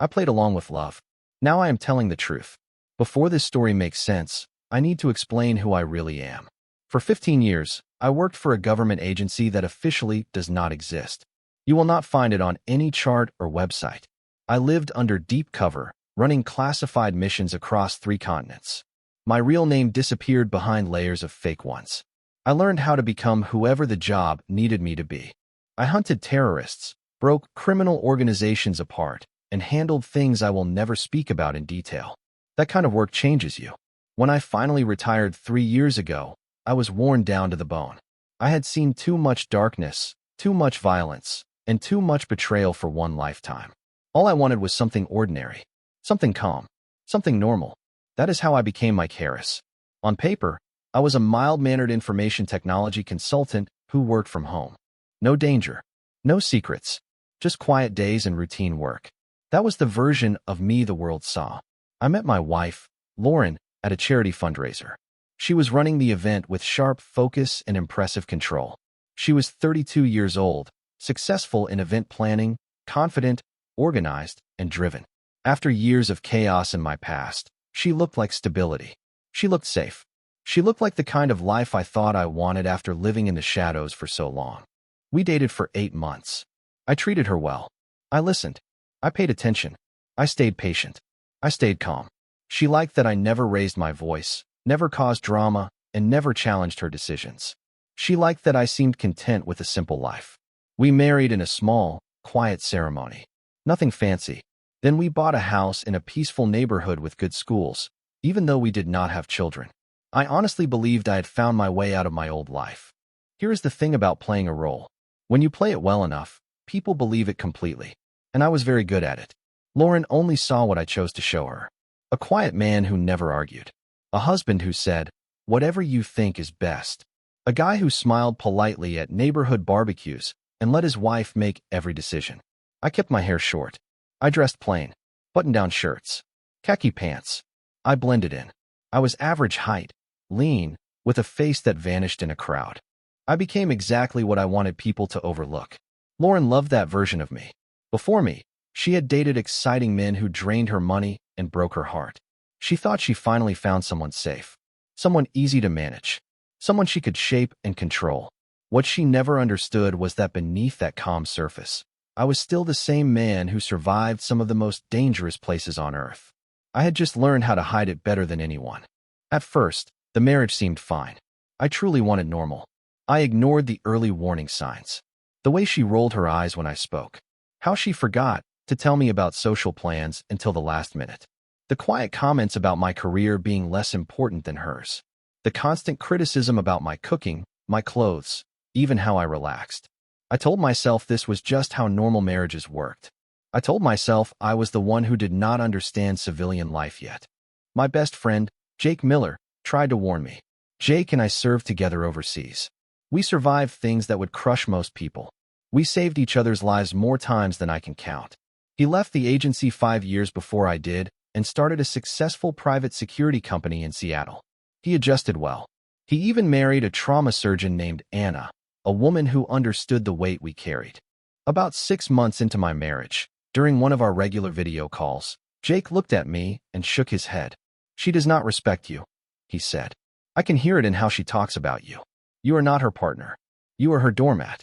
I played along with love. Now I am telling the truth. Before this story makes sense, I need to explain who I really am. For 15 years, I worked for a government agency that officially does not exist. You will not find it on any chart or website. I lived under deep cover, running classified missions across 3 continents. My real name disappeared behind layers of fake ones. I learned how to become whoever the job needed me to be. I hunted terrorists, broke criminal organizations apart, and handled things I will never speak about in detail. That kind of work changes you. When I finally retired 3 years ago, I was worn down to the bone. I had seen too much darkness, too much violence, and too much betrayal for one lifetime. All I wanted was something ordinary, something calm, something normal. That is how I became Mike Harris. On paper, I was a mild-mannered information technology consultant who worked from home. No danger, no secrets, just quiet days and routine work. That was the version of me the world saw. I met my wife, Lauren, at a charity fundraiser. She was running the event with sharp focus and impressive control. She was 32 years old, successful in event planning, confident, organized, and driven. After years of chaos in my past, she looked like stability. She looked safe. She looked like the kind of life I thought I wanted after living in the shadows for so long. We dated for 8 months. I treated her well. I listened. I paid attention. I stayed patient. I stayed calm. She liked that I never raised my voice, never caused drama, and never challenged her decisions. She liked that I seemed content with a simple life. We married in a small, quiet ceremony. Nothing fancy. Then we bought a house in a peaceful neighborhood with good schools, even though we did not have children. I honestly believed I had found my way out of my old life. Here is the thing about playing a role. When you play it well enough, people believe it completely. And I was very good at it. Lauren only saw what I chose to show her. A quiet man who never argued. A husband who said, "Whatever you think is best." A guy who smiled politely at neighborhood barbecues and let his wife make every decision. I kept my hair short. I dressed plain. Button-down shirts. Khaki pants. I blended in. I was average height, lean, with a face that vanished in a crowd. I became exactly what I wanted people to overlook. Lauren loved that version of me. Before me, she had dated exciting men who drained her money and broke her heart. She thought she finally found someone safe, someone easy to manage, someone she could shape and control. What she never understood was that beneath that calm surface, I was still the same man who survived some of the most dangerous places on earth. I had just learned how to hide it better than anyone. At first, the marriage seemed fine. I truly wanted normal. I ignored the early warning signs. The way she rolled her eyes when I spoke. How she forgot to tell me about social plans until the last minute. The quiet comments about my career being less important than hers. The constant criticism about my cooking, my clothes, even how I relaxed. I told myself this was just how normal marriages worked. I told myself I was the one who did not understand civilian life yet. My best friend, Jake Miller, tried to warn me. Jake and I served together overseas. We survived things that would crush most people. We saved each other's lives more times than I can count. He left the agency 5 years before I did and started a successful private security company in Seattle. He adjusted well. He even married a trauma surgeon named Anna, a woman who understood the weight we carried. About 6 months into my marriage, during one of our regular video calls, Jake looked at me and shook his head. "She does not respect you," he said. "I can hear it in how she talks about you. You are not her partner. You are her doormat."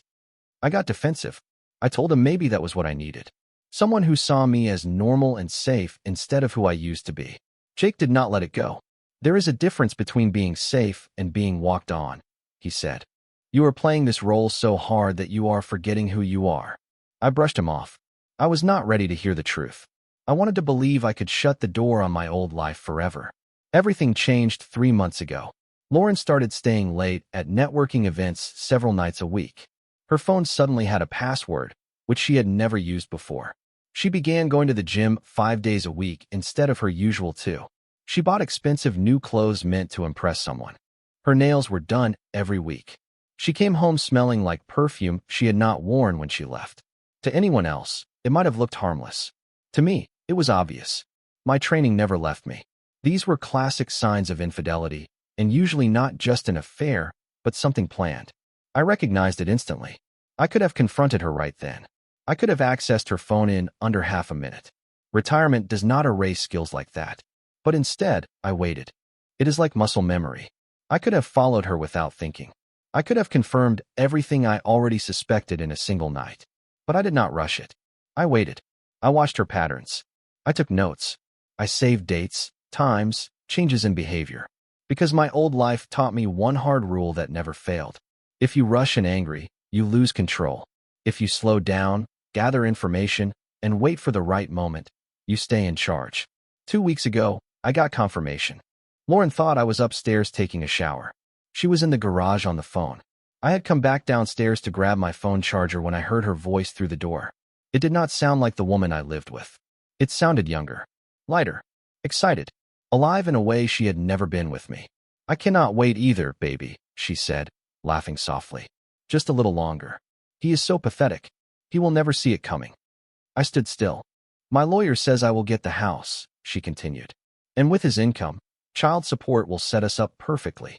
I got defensive. I told him maybe that was what I needed. Someone who saw me as normal and safe instead of who I used to be. Jake did not let it go. "There is a difference between being safe and being walked on," he said. "You are playing this role so hard that you are forgetting who you are." I brushed him off. I was not ready to hear the truth. I wanted to believe I could shut the door on my old life forever. Everything changed 3 months ago. Lauren started staying late at networking events several nights a week. Her phone suddenly had a password, which she had never used before. She began going to the gym 5 days a week instead of her usual 2. She bought expensive new clothes meant to impress someone. Her nails were done every week. She came home smelling like perfume she had not worn when she left. To anyone else, it might have looked harmless. To me, it was obvious. My training never left me. These were classic signs of infidelity, and usually not just an affair, but something planned. I recognized it instantly. I could have confronted her right then. I could have accessed her phone in under half a minute. Retirement does not erase skills like that. But instead, I waited. It is like muscle memory. I could have followed her without thinking. I could have confirmed everything I already suspected in a single night. But I did not rush it. I waited. I watched her patterns. I took notes. I saved dates, times, changes in behavior. Because my old life taught me one hard rule that never failed. If you rush and angry, you lose control. If you slow down, gather information, and wait for the right moment, you stay in charge. 2 weeks ago, I got confirmation. Lauren thought I was upstairs taking a shower. She was in the garage on the phone. I had come back downstairs to grab my phone charger when I heard her voice through the door. It did not sound like the woman I lived with. It sounded younger, lighter, excited, alive in a way she had never been with me. I cannot wait either, baby, she said, laughing softly. Just a little longer. He is so pathetic. He will never see it coming. I stood still. My lawyer says I will get the house, she continued. And with his income, child support will set us up perfectly.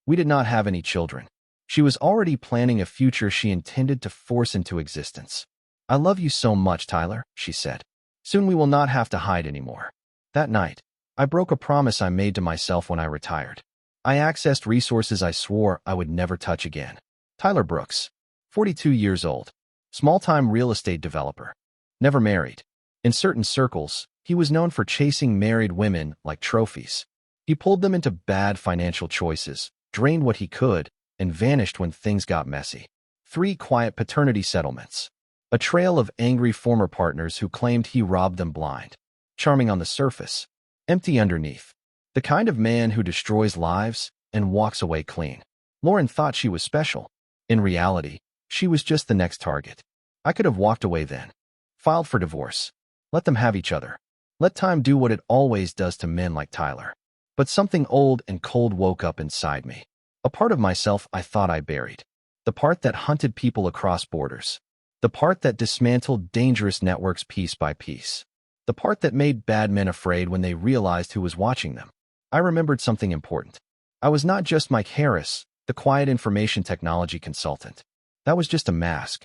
We did not have any children. She was already planning a future she intended to force into existence. I love you so much, Tyler, she said. Soon we will not have to hide anymore. That night, I broke a promise I made to myself when I retired. I accessed resources I swore I would never touch again. Tyler Brooks, 42 years old, small-time real estate developer, never married. In certain circles, he was known for chasing married women like trophies. He pulled them into bad financial choices, drained what he could, and vanished when things got messy. 3 quiet paternity settlements. A trail of angry former partners who claimed he robbed them blind. Charming on the surface, empty underneath. The kind of man who destroys lives and walks away clean. Lauren thought she was special. In reality, she was just the next target. I could have walked away then. Filed for divorce. Let them have each other. Let time do what it always does to men like Tyler. But something old and cold woke up inside me. A part of myself I thought I buried. The part that hunted people across borders. The part that dismantled dangerous networks piece by piece. The part that made bad men afraid when they realized who was watching them. I remembered something important. I was not just Mike Harris, the quiet information technology consultant. That was just a mask.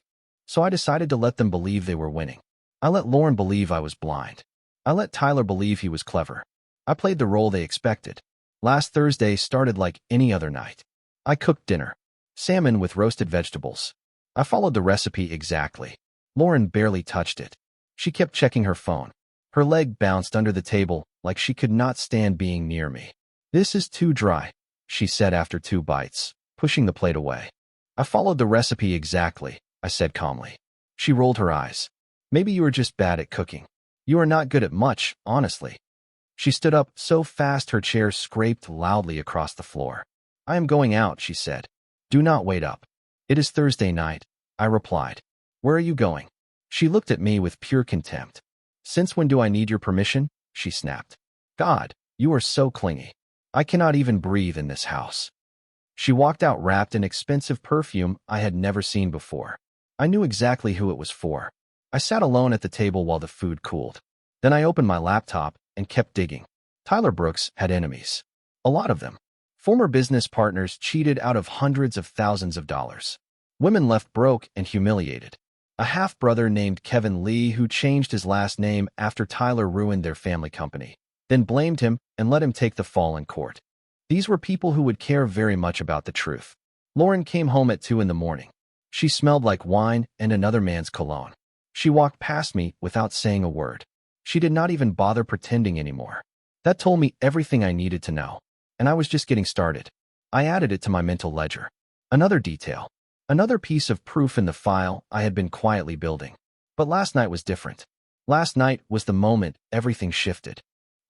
So I decided to let them believe they were winning. I let Lauren believe I was blind. I let Tyler believe he was clever. I played the role they expected. Last Thursday started like any other night. I cooked dinner. Salmon with roasted vegetables. I followed the recipe exactly. Lauren barely touched it. She kept checking her phone. Her leg bounced under the table like she could not stand being near me. This is too dry, she said after 2 bites, pushing the plate away. I followed the recipe exactly, I said calmly. She rolled her eyes. Maybe you are just bad at cooking. You are not good at much, honestly. She stood up so fast her chair scraped loudly across the floor. I am going out, she said. Do not wait up. It is Thursday night, I replied. Where are you going? She looked at me with pure contempt. Since when do I need your permission? She snapped. God, you are so clingy. I cannot even breathe in this house. She walked out wrapped in expensive perfume I had never seen before. I knew exactly who it was for. I sat alone at the table while the food cooled. Then I opened my laptop and kept digging. Tyler Brooks had enemies. A lot of them. Former business partners cheated out of hundreds of thousands of dollars. Women left broke and humiliated. A half-brother named Kevin Lee who changed his last name after Tyler ruined their family company, then blamed him and let him take the fall in court. These were people who would care very much about the truth. Lauren came home at 2 in the morning. She smelled like wine and another man's cologne. She walked past me without saying a word. She did not even bother pretending anymore. That told me everything I needed to know. And I was just getting started. I added it to my mental ledger. Another detail. Another piece of proof in the file I had been quietly building. But last night was different. Last night was the moment everything shifted.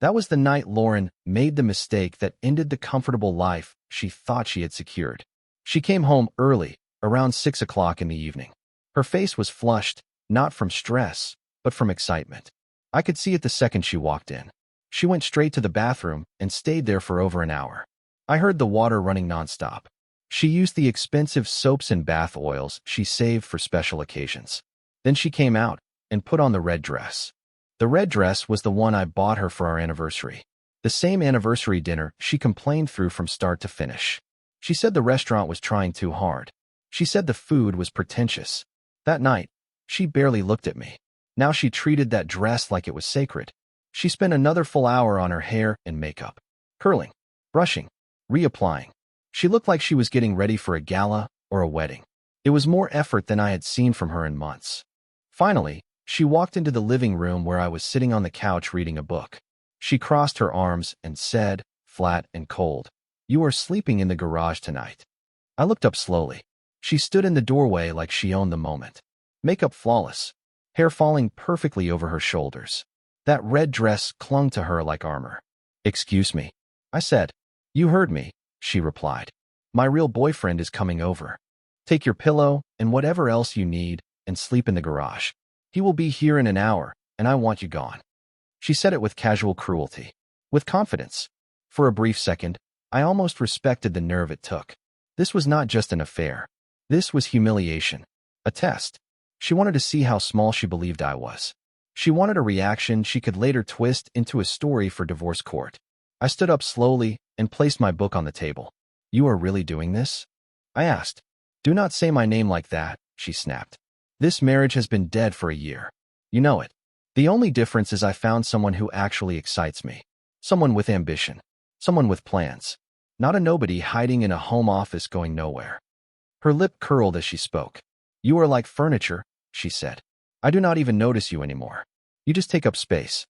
That was the night Lauren made the mistake that ended the comfortable life she thought she had secured. She came home early, around 6 o'clock in the evening. Her face was flushed, not from stress, but from excitement. I could see it the second she walked in. She went straight to the bathroom and stayed there for over an hour. I heard the water running nonstop. She used the expensive soaps and bath oils she saved for special occasions. Then she came out and put on the red dress. The red dress was the one I bought her for our anniversary. The same anniversary dinner she complained through from start to finish. She said the restaurant was trying too hard. She said the food was pretentious. That night, she barely looked at me. Now she treated that dress like it was sacred. She spent another full hour on her hair and makeup, curling, brushing, reapplying. She looked like she was getting ready for a gala or a wedding. It was more effort than I had seen from her in months. Finally, she walked into the living room where I was sitting on the couch reading a book. She crossed her arms and said, flat and cold, "You are sleeping in the garage tonight." I looked up slowly. She stood in the doorway like she owned the moment. Makeup flawless, hair falling perfectly over her shoulders. That red dress clung to her like armor. "Excuse me," I said. "You heard me," she replied. "My real boyfriend is coming over. Take your pillow and whatever else you need and sleep in the garage. He will be here in an hour, and I want you gone." She said it with casual cruelty, with confidence. For a brief second, I almost respected the nerve it took. This was not just an affair. This was humiliation, a test. She wanted to see how small she believed I was. She wanted a reaction she could later twist into a story for divorce court. I stood up slowly and placed my book on the table. "You are really doing this?" I asked. "Do not say my name like that," she snapped. "This marriage has been dead for a year. You know it. The only difference is I found someone who actually excites me. Someone with ambition. Someone with plans. Not a nobody hiding in a home office going nowhere." Her lip curled as she spoke. "You are like furniture," she said. "I do not even notice you anymore. You just take up space."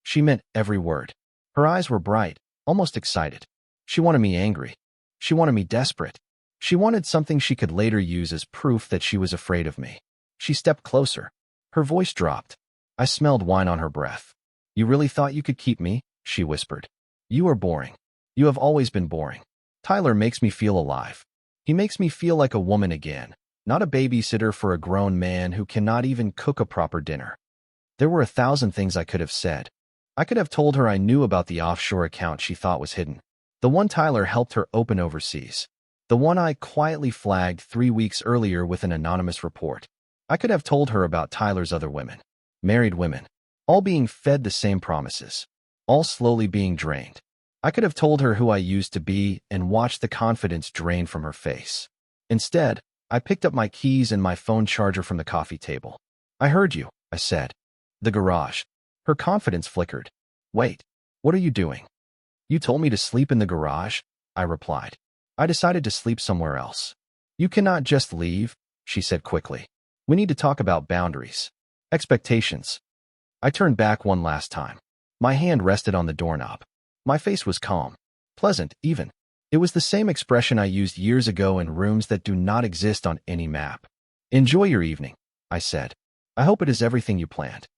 She meant every word. Her eyes were bright, almost excited. She wanted me angry. She wanted me desperate. She wanted something she could later use as proof that she was afraid of me. She stepped closer. Her voice dropped. I smelled wine on her breath. "You really thought you could keep me?" she whispered. "You are boring. You have always been boring. Tyler makes me feel alive. He makes me feel like a woman again, not a babysitter for a grown man who cannot even cook a proper dinner." There were 1,000 things I could have said. I could have told her I knew about the offshore account she thought was hidden. The one Tyler helped her open overseas. The one I quietly flagged 3 weeks earlier with an anonymous report. I could have told her about Tyler's other women. Married women. All being fed the same promises. All slowly being drained. I could have told her who I used to be and watched the confidence drain from her face. Instead, I picked up my keys and my phone charger from the coffee table. "I heard you," I said. "The garage." Her confidence flickered. "Wait, what are you doing?" "You told me to sleep in the garage," I replied. "I decided to sleep somewhere else." "You cannot just leave," she said quickly. "We need to talk about boundaries. Expectations." I turned back one last time. My hand rested on the doorknob. My face was calm. Pleasant, even. It was the same expression I used years ago in rooms that do not exist on any map. "Enjoy your evening," I said. "I hope it is everything you planned."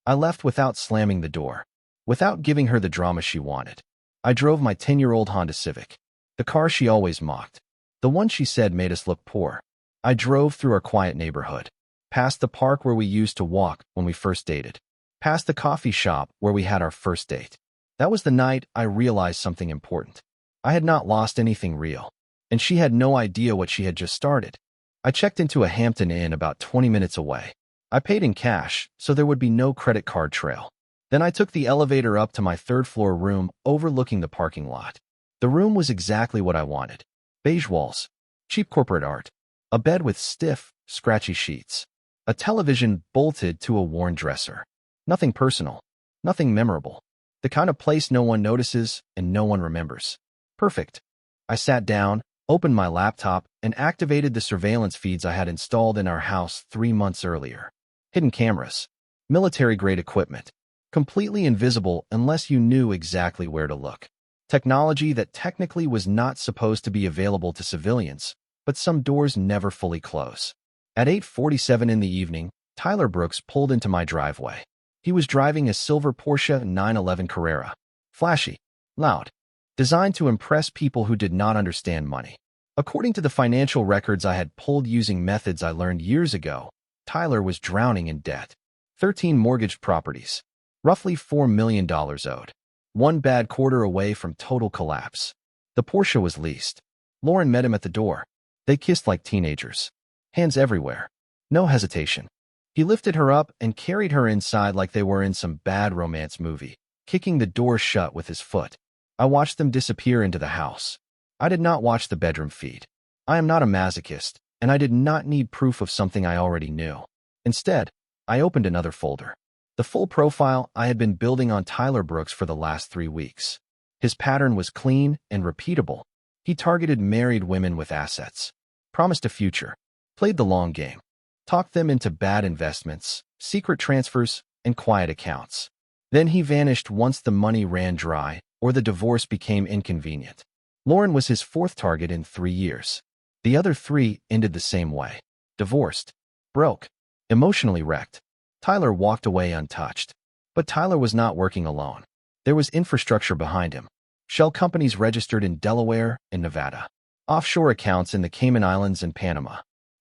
I left without slamming the door, without giving her the drama she wanted. I drove my 10-year-old Honda Civic, the car she always mocked, the one she said made us look poor. I drove through our quiet neighborhood, past the park where we used to walk when we first dated, past the coffee shop where we had our first date. That was the night I realized something important. I had not lost anything real, and she had no idea what she had just started. I checked into a Hampton Inn about 20 minutes away. I paid in cash, so there would be no credit card trail. Then I took the elevator up to my third-floor room overlooking the parking lot. The room was exactly what I wanted. Beige walls, cheap corporate art, a bed with stiff, scratchy sheets, a television bolted to a worn dresser. Nothing personal, nothing memorable. The kind of place no one notices and no one remembers. Perfect. I sat down, opened my laptop, and activated the surveillance feeds I had installed in our house 3 months earlier. Hidden cameras, military-grade equipment, completely invisible unless you knew exactly where to look. Technology that technically was not supposed to be available to civilians, but some doors never fully close. At 8:47 in the evening, Tyler Brooks pulled into my driveway. He was driving a silver Porsche 911 Carrera. Flashy, loud, designed to impress people who did not understand money. According to the financial records I had pulled using methods I learned years ago, Tyler was drowning in debt. 13 mortgaged properties. Roughly $4 million owed. One bad quarter away from total collapse. The Porsche was leased. Lauren met him at the door. They kissed like teenagers. Hands everywhere. No hesitation. He lifted her up and carried her inside like they were in some bad romance movie, kicking the door shut with his foot. I watched them disappear into the house. I did not watch the bedroom feed. I am not a masochist, and I did not need proof of something I already knew. Instead, I opened another folder. The full profile I had been building on Tyler Brooks for the last 3 weeks. His pattern was clean and repeatable. He targeted married women with assets, promised a future, played the long game, talked them into bad investments, secret transfers, and quiet accounts. Then he vanished once the money ran dry or the divorce became inconvenient. Lauren was his 4th target in 3 years. The other 3 ended the same way. Divorced, broke, emotionally wrecked. Tyler walked away untouched. But Tyler was not working alone. There was infrastructure behind him. Shell companies registered in Delaware and Nevada. Offshore accounts in the Cayman Islands and Panama.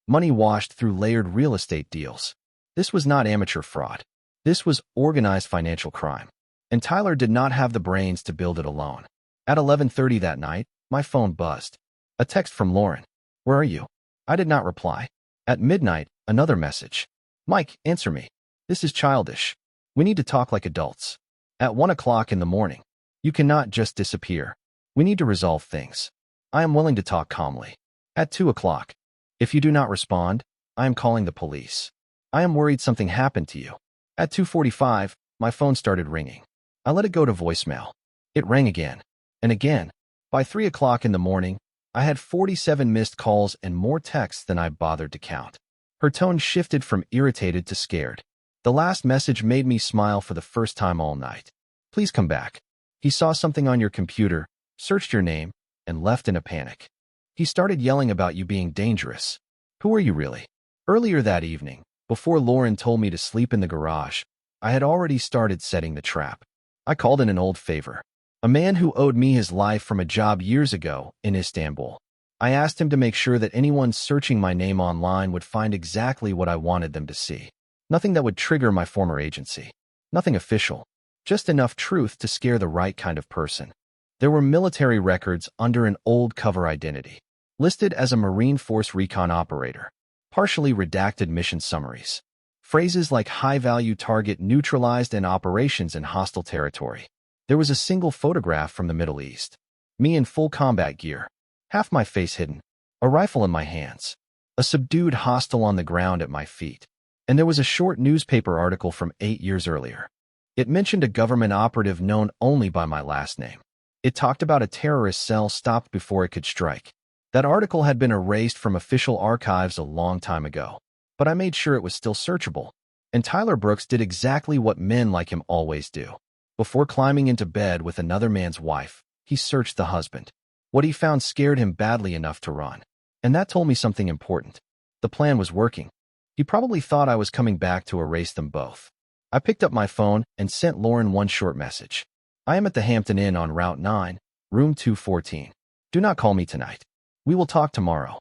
Money washed through layered real estate deals. This was not amateur fraud. This was organized financial crime. And Tyler did not have the brains to build it alone. At 11:30 that night, my phone buzzed. A text from Lauren. "Where are you?" I did not reply. At midnight, another message. "Mike, answer me. This is childish. We need to talk like adults." At 1 o'clock in the morning. "You cannot just disappear. We need to resolve things. I am willing to talk calmly." At 2 o'clock. "If you do not respond, I am calling the police. I am worried something happened to you." At 2:45, my phone started ringing. I let it go to voicemail. It rang again and again. By 3 o'clock in the morning, I had 47 missed calls and more texts than I bothered to count. Her tone shifted from irritated to scared. The last message made me smile for the first time all night. "Please come back. He saw something on your computer, searched your name, and left in a panic. He started yelling about you being dangerous. Who are you really?" Earlier that evening, before Lauren told me to sleep in the garage, I had already started setting the trap. I called in an old favor. A man who owed me his life from a job years ago in Istanbul. I asked him to make sure that anyone searching my name online would find exactly what I wanted them to see. Nothing that would trigger my former agency. Nothing official. Just enough truth to scare the right kind of person. There were military records under an old cover identity. Listed as a Marine Force recon operator. Partially redacted mission summaries. Phrases like high-value target neutralized and operations in hostile territory. There was a single photograph from the Middle East. Me in full combat gear. Half my face hidden. A rifle in my hands. A subdued hostile on the ground at my feet. And there was a short newspaper article from 8 years earlier. It mentioned a government operative known only by my last name. It talked about a terrorist cell stopped before it could strike. That article had been erased from official archives a long time ago. But I made sure it was still searchable. And Tyler Brooks did exactly what men like him always do. Before climbing into bed with another man's wife, he searched the husband. What he found scared him badly enough to run. And that told me something important. The plan was working. He probably thought I was coming back to erase them both. I picked up my phone and sent Lauren one short message. "I am at the Hampton Inn on Route 9, room 214. Do not call me tonight. We will talk tomorrow."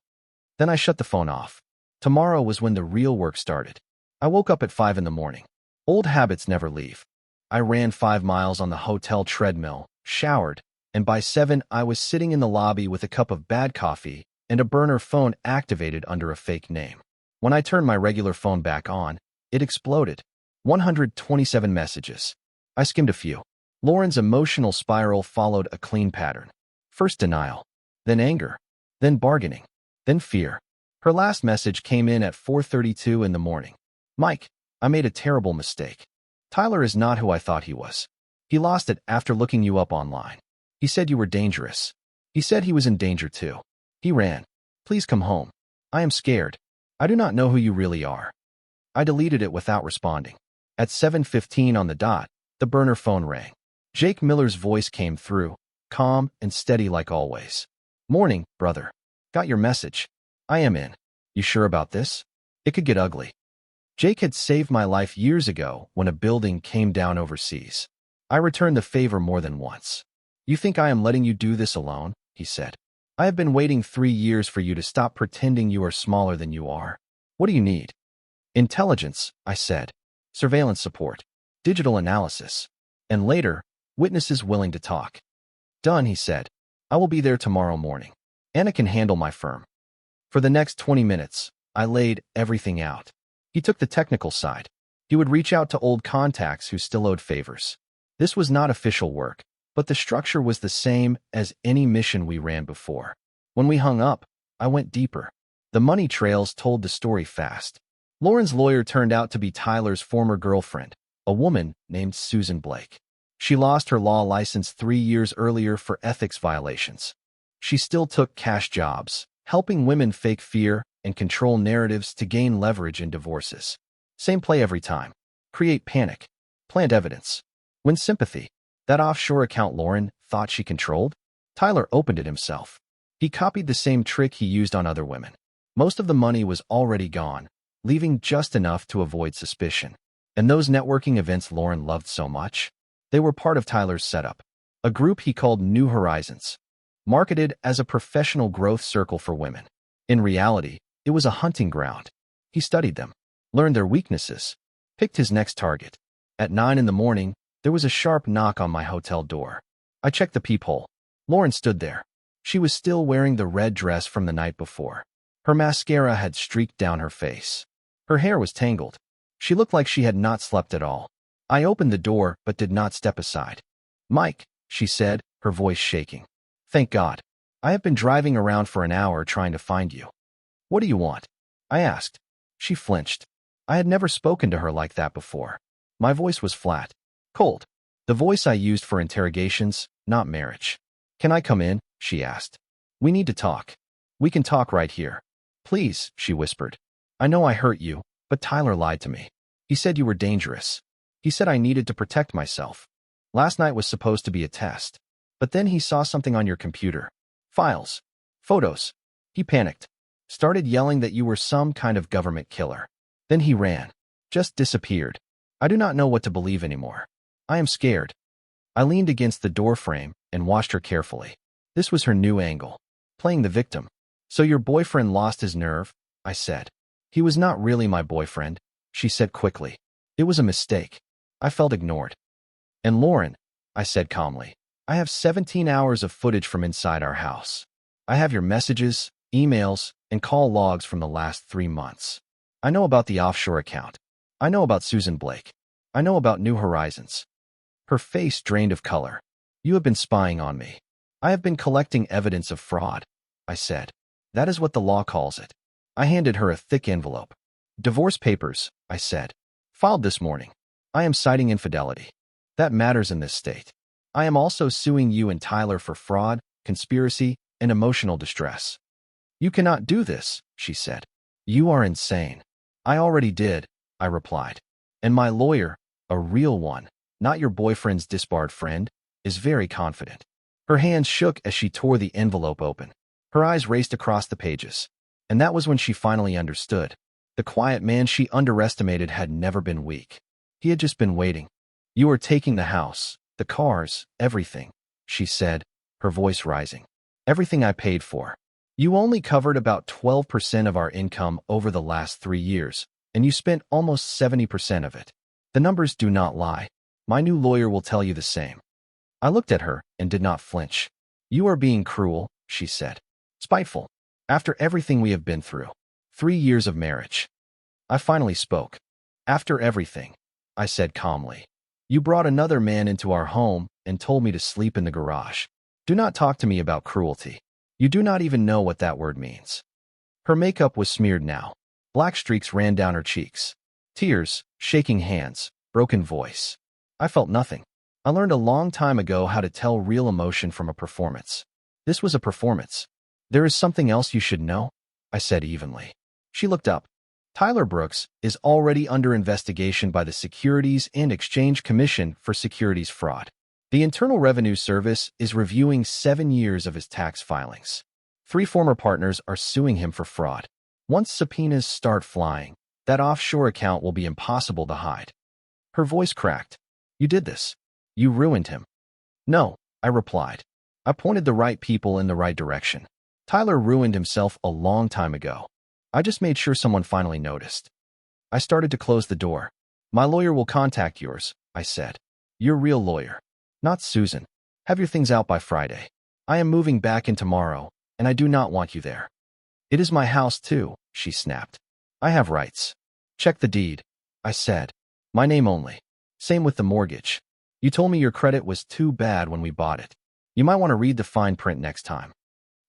Then I shut the phone off. Tomorrow was when the real work started. I woke up at 5 in the morning. Old habits never leave. I ran 5 miles on the hotel treadmill, showered, and by 7 I was sitting in the lobby with a cup of bad coffee and a burner phone activated under a fake name. When I turned my regular phone back on, it exploded. 127 messages. I skimmed a few. Lauren's emotional spiral followed a clean pattern. First denial, then anger, then bargaining, then fear. Her last message came in at 4:32 in the morning. "Mike, I made a terrible mistake. Tyler is not who I thought he was. He lost it after looking you up online. He said you were dangerous. He said he was in danger too. He ran. Please come home. I am scared. I do not know who you really are." I deleted it without responding. At 7:15 on the dot, the burner phone rang. Jake Miller's voice came through, calm and steady like always. "Morning, brother. Got your message. I am in. You sure about this? It could get ugly." Jake had saved my life years ago when a building came down overseas. I returned the favor more than once. "You think I am letting you do this alone?" he said. "I have been waiting 3 years for you to stop pretending you are smaller than you are. What do you need?" "Intelligence," I said. "Surveillance support. Digital analysis. And later, witnesses willing to talk." "Done," he said. "I will be there tomorrow morning. Anna can handle my firm." For the next 20 minutes, I laid everything out. He took the technical side. He would reach out to old contacts who still owed favors. This was not official work, but the structure was the same as any mission we ran before. When we hung up, I went deeper. The money trails told the story fast. Lauren's lawyer turned out to be Tyler's former girlfriend, a woman named Susan Blake. She lost her law license 3 years earlier for ethics violations. She still took cash jobs, helping women fake fear and control narratives to gain leverage in divorces. Same play every time. Create panic. Plant evidence. Win sympathy. That offshore account Lauren thought she controlled? Tyler opened it himself. He copied the same trick he used on other women. Most of the money was already gone, leaving just enough to avoid suspicion. And those networking events Lauren loved so much? They were part of Tyler's setup. A group he called New Horizons, marketed as a professional growth circle for women. In reality, it was a hunting ground. He studied them, learned their weaknesses, picked his next target. At 9 in the morning, there was a sharp knock on my hotel door. I checked the peephole. Lauren stood there. She was still wearing the red dress from the night before. Her mascara had streaked down her face. Her hair was tangled. She looked like she had not slept at all. I opened the door but did not step aside. "Mike," she said, her voice shaking. "Thank God. I have been driving around for an hour trying to find you." "What do you want?" I asked. She flinched. I had never spoken to her like that before. My voice was flat, cold. The voice I used for interrogations, not marriage. "Can I come in?" she asked. "We need to talk." "We can talk right here." "Please," she whispered. "I know I hurt you, but Tyler lied to me. He said you were dangerous. He said I needed to protect myself. Last night was supposed to be a test. But then he saw something on your computer. Files. Photos." He panicked. Started yelling that you were some kind of government killer. Then he ran. Just disappeared. I do not know what to believe anymore. I am scared. I leaned against the doorframe and watched her carefully. This was her new angle. Playing the victim. "So your boyfriend lost his nerve?" I said. "He was not really my boyfriend," she said quickly. "It was a mistake." I felt ignored. "And Lauren," I said calmly, "I have 17 hours of footage from inside our house. I have your messages, emails, and call logs from the last 3 months. I know about the offshore account. I know about Susan Blake. I know about New Horizons." Her face drained of color. "You have been spying on me." "I have been collecting evidence of fraud," I said. "That is what the law calls it." I handed her a thick envelope. "Divorce papers," I said. "Filed this morning. I am citing infidelity. That matters in this state. I am also suing you and Tyler for fraud, conspiracy, and emotional distress." "You cannot do this," she said. "You are insane." "I already did," I replied. "And my lawyer, a real one, not your boyfriend's disbarred friend, is very confident." Her hands shook as she tore the envelope open. Her eyes raced across the pages. And that was when she finally understood. The quiet man she underestimated had never been weak. He had just been waiting. "You are taking the house, the cars, everything," she said, her voice rising. "Everything I paid for. You only covered about 12% of our income over the last 3 years, and you spent almost 70% of it. The numbers do not lie. My new lawyer will tell you the same." I looked at her and did not flinch. "You are being cruel," she said. "Spiteful. After everything we have been through. 3 years of marriage." I finally spoke. "After everything," I said calmly. "You brought another man into our home and told me to sleep in the garage. Do not talk to me about cruelty. You do not even know what that word means." Her makeup was smeared now. Black streaks ran down her cheeks. Tears, shaking hands, broken voice. I felt nothing. I learned a long time ago how to tell real emotion from a performance. This was a performance. "There is something else you should know," I said evenly. She looked up. "Tyler Brooks is already under investigation by the Securities and Exchange Commission for securities fraud. The Internal Revenue Service is reviewing 7 years of his tax filings. 3 former partners are suing him for fraud. Once subpoenas start flying, that offshore account will be impossible to hide." Her voice cracked. "You did this. You ruined him." "No," I replied. "I pointed the right people in the right direction. Tyler ruined himself a long time ago. I just made sure someone finally noticed." I started to close the door. "My lawyer will contact yours," I said. "Your real lawyer. Not Susan. Have your things out by Friday. I am moving back in tomorrow, and I do not want you there." "It is my house too," she snapped. "I have rights." "Check the deed," I said. "My name only. Same with the mortgage. You told me your credit was too bad when we bought it. You might want to read the fine print next time."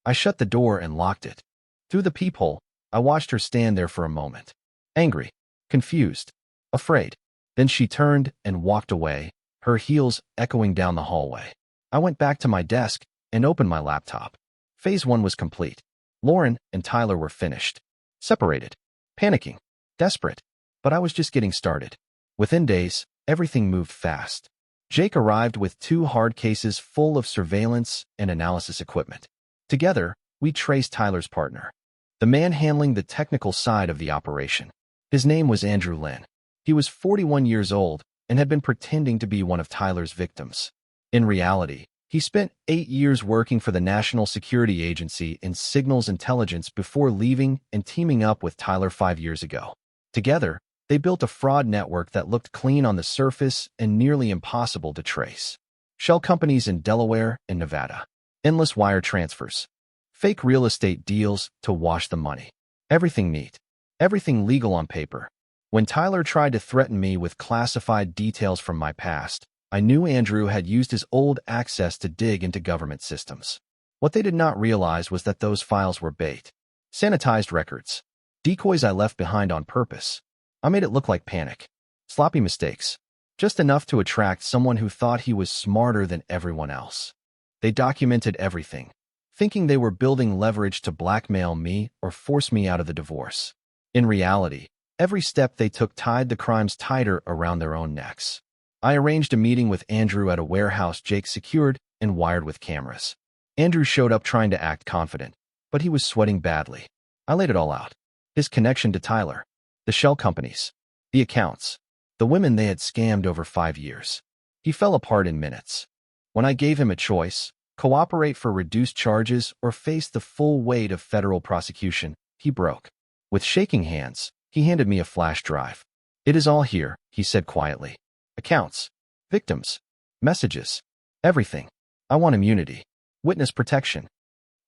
I shut the door and locked it. Through the peephole, I watched her stand there for a moment. Angry, confused, afraid. Then she turned and walked away, her heels echoing down the hallway. I went back to my desk and opened my laptop. Phase 1 was complete. Lauren and Tyler were finished. Separated. Panicking. Desperate. But I was just getting started. Within days, everything moved fast. Jake arrived with 2 hard cases full of surveillance and analysis equipment. Together, we traced Tyler's partner, the man handling the technical side of the operation. His name was Andrew Lynn. He was 41 years old and had been pretending to be one of Tyler's victims. In reality, he spent 8 years working for the National Security Agency in signals intelligence before leaving and teaming up with Tyler 5 years ago. Together, they built a fraud network that looked clean on the surface and nearly impossible to trace. Shell companies in Delaware and Nevada. Endless wire transfers. Fake real estate deals to wash the money. Everything neat. Everything legal on paper. When Tyler tried to threaten me with classified details from my past, I knew Andrew had used his old access to dig into government systems. What they did not realize was that those files were bait. Sanitized records. Decoys I left behind on purpose. I made it look like panic. Sloppy mistakes. Just enough to attract someone who thought he was smarter than everyone else. They documented everything, thinking they were building leverage to blackmail me or force me out of the divorce. In reality, every step they took tied the crimes tighter around their own necks. I arranged a meeting with Andrew at a warehouse Jake secured and wired with cameras. Andrew showed up trying to act confident, but he was sweating badly. I laid it all out. His connection to Tyler. The shell companies. The accounts. The women they had scammed over 5 years. He fell apart in minutes. When I gave him a choice, cooperate for reduced charges or face the full weight of federal prosecution, he broke. With shaking hands, he handed me a flash drive. "It is all here," he said quietly. "Accounts. Victims. Messages. Everything. I want immunity. Witness protection."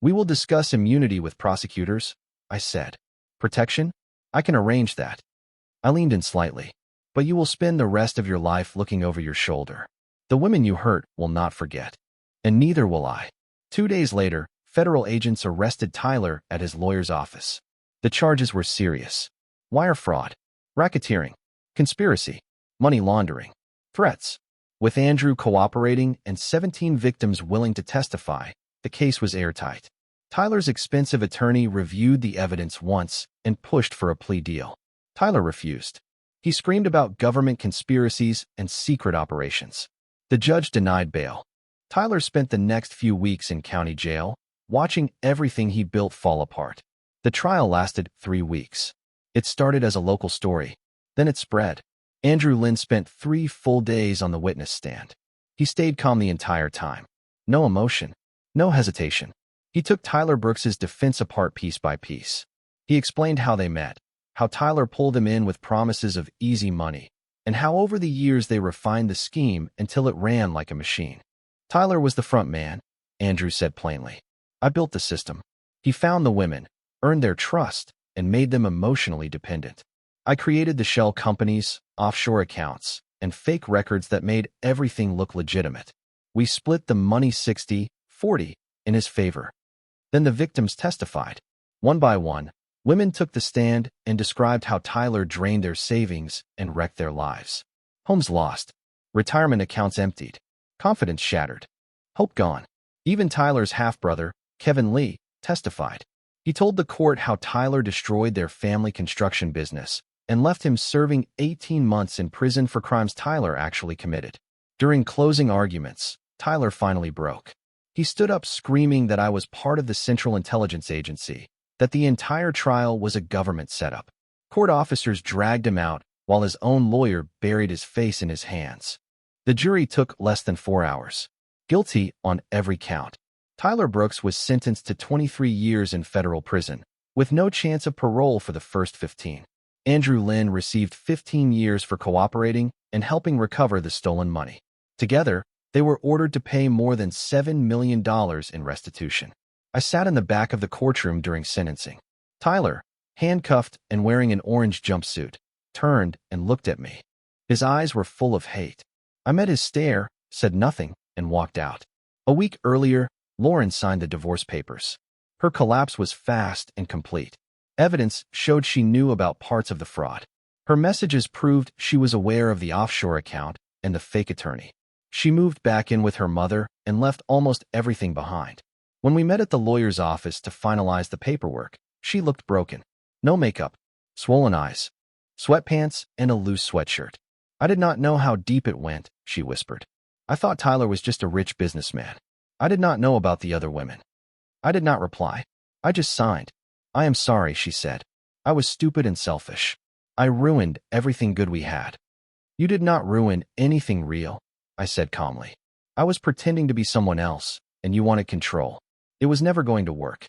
"We will discuss immunity with prosecutors," I said. "Protection? I can arrange that." I leaned in slightly. "But you will spend the rest of your life looking over your shoulder. The women you hurt will not forget. And neither will I." 2 days later, federal agents arrested Tyler at his lawyer's office. The charges were serious. Wire fraud, racketeering, conspiracy, money laundering, threats. With Andrew cooperating and 17 victims willing to testify, the case was airtight. Tyler's expensive attorney reviewed the evidence once and pushed for a plea deal. Tyler refused. He screamed about government conspiracies and secret operations. The judge denied bail. Tyler spent the next few weeks in county jail, watching everything he built fall apart. The trial lasted 3 weeks. It started as a local story. Then it spread. Andrew Lynn spent 3 full days on the witness stand. He stayed calm the entire time. No emotion. No hesitation. He took Tyler Brooks's defense apart piece by piece. He explained how they met, how Tyler pulled him in with promises of easy money, and how over the years they refined the scheme until it ran like a machine. "Tyler was the front man," Andrew said plainly. "I built the system. He found the women, earned their trust, and made them emotionally dependent. I created the shell companies, offshore accounts, and fake records that made everything look legitimate. We split the money 60-40 in his favor." Then the victims testified. One by one, women took the stand and described how Tyler drained their savings and wrecked their lives. Homes lost. Retirement accounts emptied. Confidence shattered. Hope gone. Even Tyler's half-brother, Kevin Lee, testified. He told the court how Tyler destroyed their family construction business and left him serving 18 months in prison for crimes Tyler actually committed. During closing arguments, Tyler finally broke. He stood up screaming that I was part of the Central Intelligence Agency, that the entire trial was a government setup. Court officers dragged him out while his own lawyer buried his face in his hands. The jury took less than 4 hours. Guilty on every count. Tyler Brooks was sentenced to 23 years in federal prison, with no chance of parole for the first 15. Andrew Lynn received 15 years for cooperating and helping recover the stolen money. Together, they were ordered to pay more than $7 million in restitution. I sat in the back of the courtroom during sentencing. Tyler, handcuffed and wearing an orange jumpsuit, turned and looked at me. His eyes were full of hate. I met his stare, said nothing, and walked out. A week earlier, Lauren signed the divorce papers. Her collapse was fast and complete. Evidence showed she knew about parts of the fraud. Her messages proved she was aware of the offshore account and the fake attorney. She moved back in with her mother and left almost everything behind. When we met at the lawyer's office to finalize the paperwork, she looked broken. No makeup, swollen eyes, sweatpants, and a loose sweatshirt. I did not know how deep it went, she whispered. I thought Tyler was just a rich businessman. I did not know about the other women. I did not reply. I just signed. I am sorry, she said. I was stupid and selfish. I ruined everything good we had. You did not ruin anything real, I said calmly. I was pretending to be someone else, and you wanted control. It was never going to work.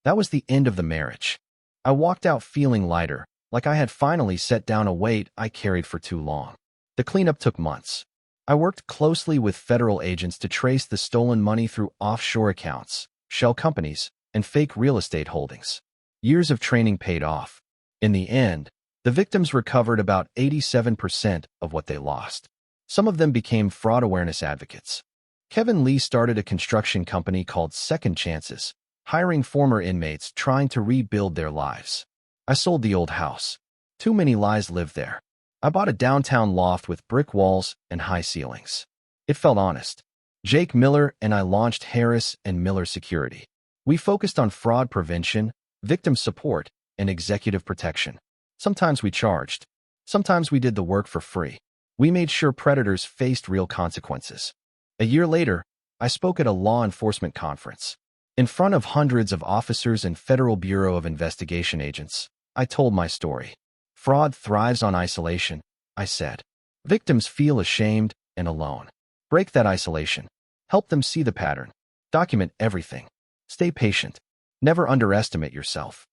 That was the end of the marriage. I walked out feeling lighter, like I had finally set down a weight I carried for too long. The cleanup took months. I worked closely with federal agents to trace the stolen money through offshore accounts, shell companies, and fake real estate holdings. Years of training paid off. In the end, the victims recovered about 87% of what they lost. Some of them became fraud awareness advocates. Kevin Lee started a construction company called Second Chances, hiring former inmates trying to rebuild their lives. I sold the old house. Too many lies lived there. I bought a downtown loft with brick walls and high ceilings. It felt honest. Jake Miller and I launched Harris and Miller Security. We focused on fraud prevention, victim support, and executive protection. Sometimes we charged. Sometimes we did the work for free. We made sure predators faced real consequences. A year later, I spoke at a law enforcement conference. In front of hundreds of officers and Federal Bureau of Investigation agents, I told my story. Fraud thrives on isolation, I said. Victims feel ashamed and alone. Break that isolation. Help them see the pattern. Document everything. Stay patient. Never underestimate yourself.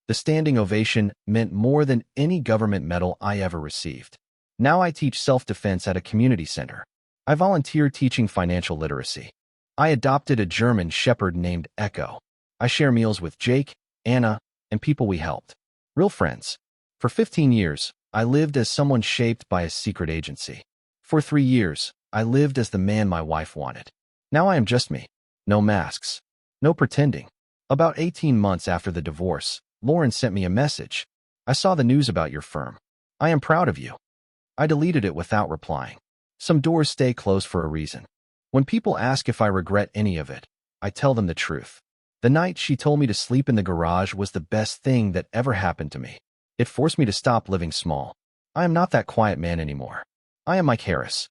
The standing ovation meant more than any government medal I ever received. Now I teach self-defense at a community center. I volunteer teaching financial literacy. I adopted a German shepherd named Echo. I share meals with Jake, Anna, and people we helped. Real friends. For 15 years, I lived as someone shaped by a secret agency. For 3 years, I lived as the man my wife wanted. Now I am just me. No masks. No pretending. About 18 months after the divorce, Lauren sent me a message. I saw the news about your firm. I am proud of you. I deleted it without replying. Some doors stay closed for a reason. When people ask if I regret any of it, I tell them the truth. The night she told me to sleep in the garage was the best thing that ever happened to me. It forced me to stop living small. I am not that quiet man anymore. I am Mike Harris.